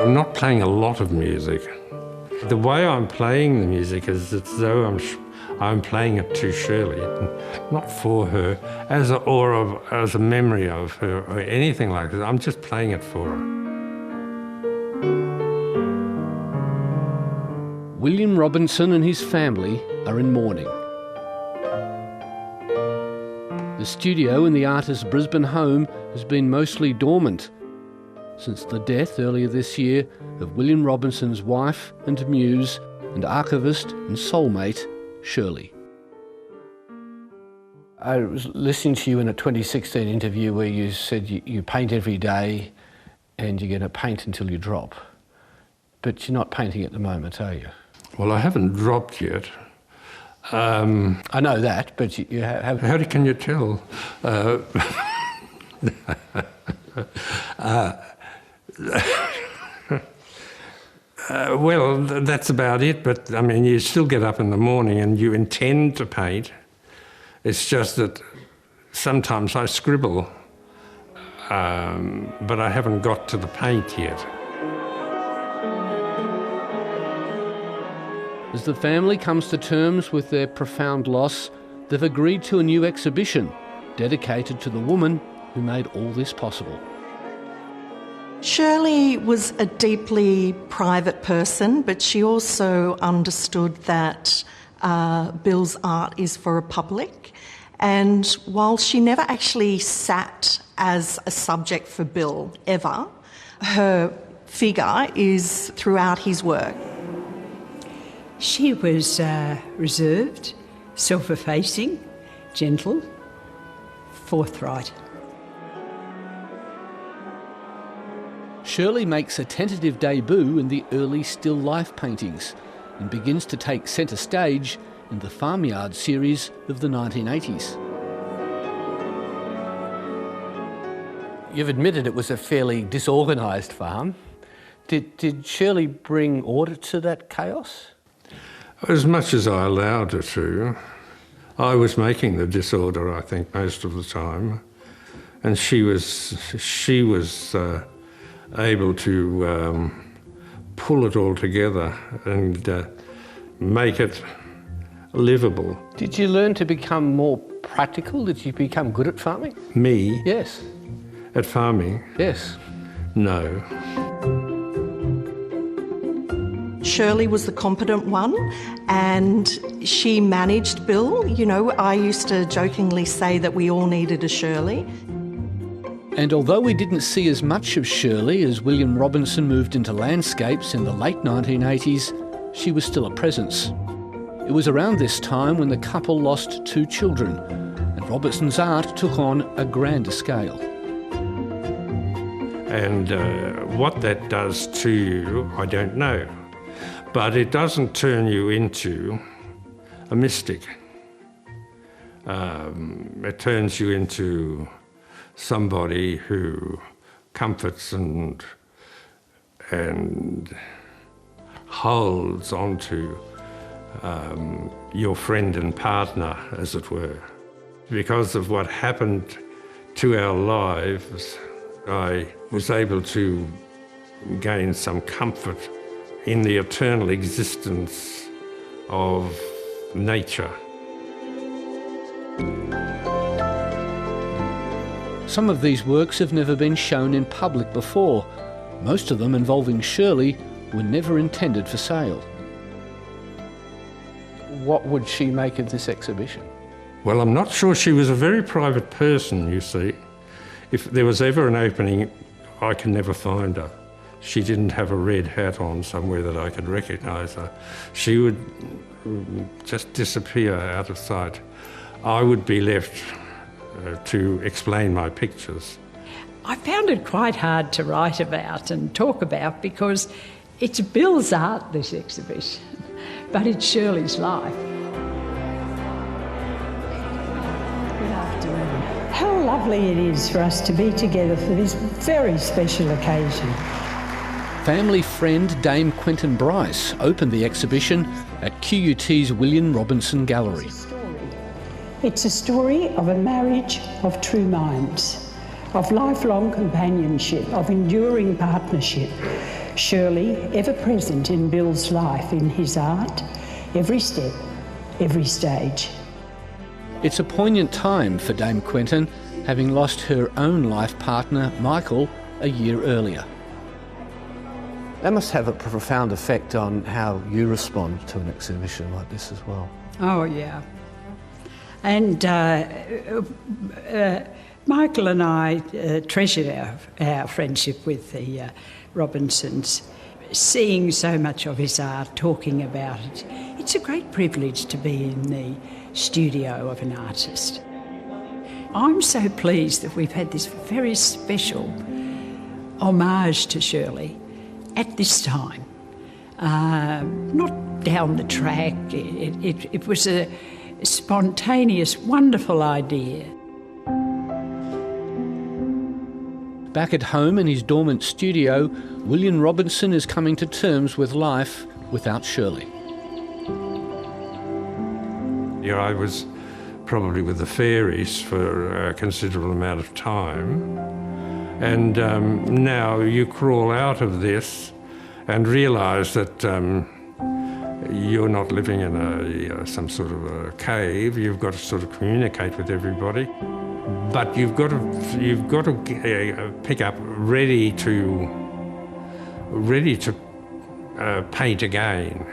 I'm not playing a lot of music. The way I'm playing the music is as though I'm playing it to Shirley, not for her, as a memory of her or anything like that. I'm just playing it for her. William Robinson and his family are in mourning. The studio in the artist's Brisbane home has been mostly dormant since the death earlier this year of William Robinson's wife and muse and archivist and soulmate, Shirley. I was listening to you in a 2016 interview where you said you paint every day and you're going to paint until you drop. But you're not painting at the moment, are you? Well, I haven't dropped yet. I know that, but you have... How can you tell? Well, that's about it, but I mean, you still get up in the morning and you intend to paint. It's just that sometimes I scribble, but I haven't got to the paint yet. As the family comes to terms with their profound loss, they've agreed to a new exhibition dedicated to the woman who made all this possible. Shirley was a deeply private person, but she also understood that Bill's art is for a public. And while she never actually sat as a subject for Bill, ever, her figure is throughout his work. She was reserved, self-effacing, gentle, forthright. Shirley makes a tentative debut in the early still life paintings and begins to take centre stage in the Farmyard series of the 1980s. You've admitted it was a fairly disorganised farm. Did Shirley bring order to that chaos? As much as I allowed her to. I was making the disorder, I think, most of the time, and she was able to pull it all together and make it livable. Did you learn to become more practical? Did you become good at farming? Me? Yes. At farming? Yes. No. Shirley was the competent one and she managed Bill. You know, I used to jokingly say that we all needed a Shirley. And although we didn't see as much of Shirley as William Robinson moved into landscapes in the late 1980s, she was still a presence. It was around this time when the couple lost 2 children and Robinson's art took on a grander scale. And what that does to you, I don't know. But it doesn't turn you into a mystic. It turns you into somebody who comforts and holds onto your friend and partner, as it were. Because of what happened to our lives, I was able to gain some comfort in the eternal existence of nature. Some of these works have never been shown in public before. Most of them involving Shirley were never intended for sale. What would she make of this exhibition? Well, I'm not sure. She was a very private person, you see. If there was ever an opening, I can never find her. She didn't have a red hat on somewhere that I could recognise her. She would just disappear out of sight. I would be left to explain my pictures. I found it quite hard to write about and talk about because it's Bill's art, this exhibition, but it's Shirley's life. Good afternoon. How lovely it is for us to be together for this very special occasion. Family friend Dame Quentin Bryce opened the exhibition at QUT's William Robinson Gallery. It's a story of a marriage of true minds, of lifelong companionship, of enduring partnership. Shirley, ever present in Bill's life, in his art, every step, every stage. It's a poignant time for Dame Quentin, having lost her own life partner, Michael, a year earlier. That must have a profound effect on how you respond to an exhibition like this as well. Oh, yeah. And Michael and I treasured our friendship with the Robinsons, seeing so much of his art, talking about it. It's a great privilege to be in the studio of an artist. I'm so pleased that we've had this very special homage to Shirley at this time. Not down the track. It was a spontaneous, wonderful idea. Back at home in his dormant studio, William Robinson is coming to terms with life without Shirley. Yeah, I was probably with the fairies for a considerable amount of time. And now you crawl out of this and realise that you're not living in some sort of a cave. You've got to sort of communicate with everybody, but you've got to pick up ready to paint again.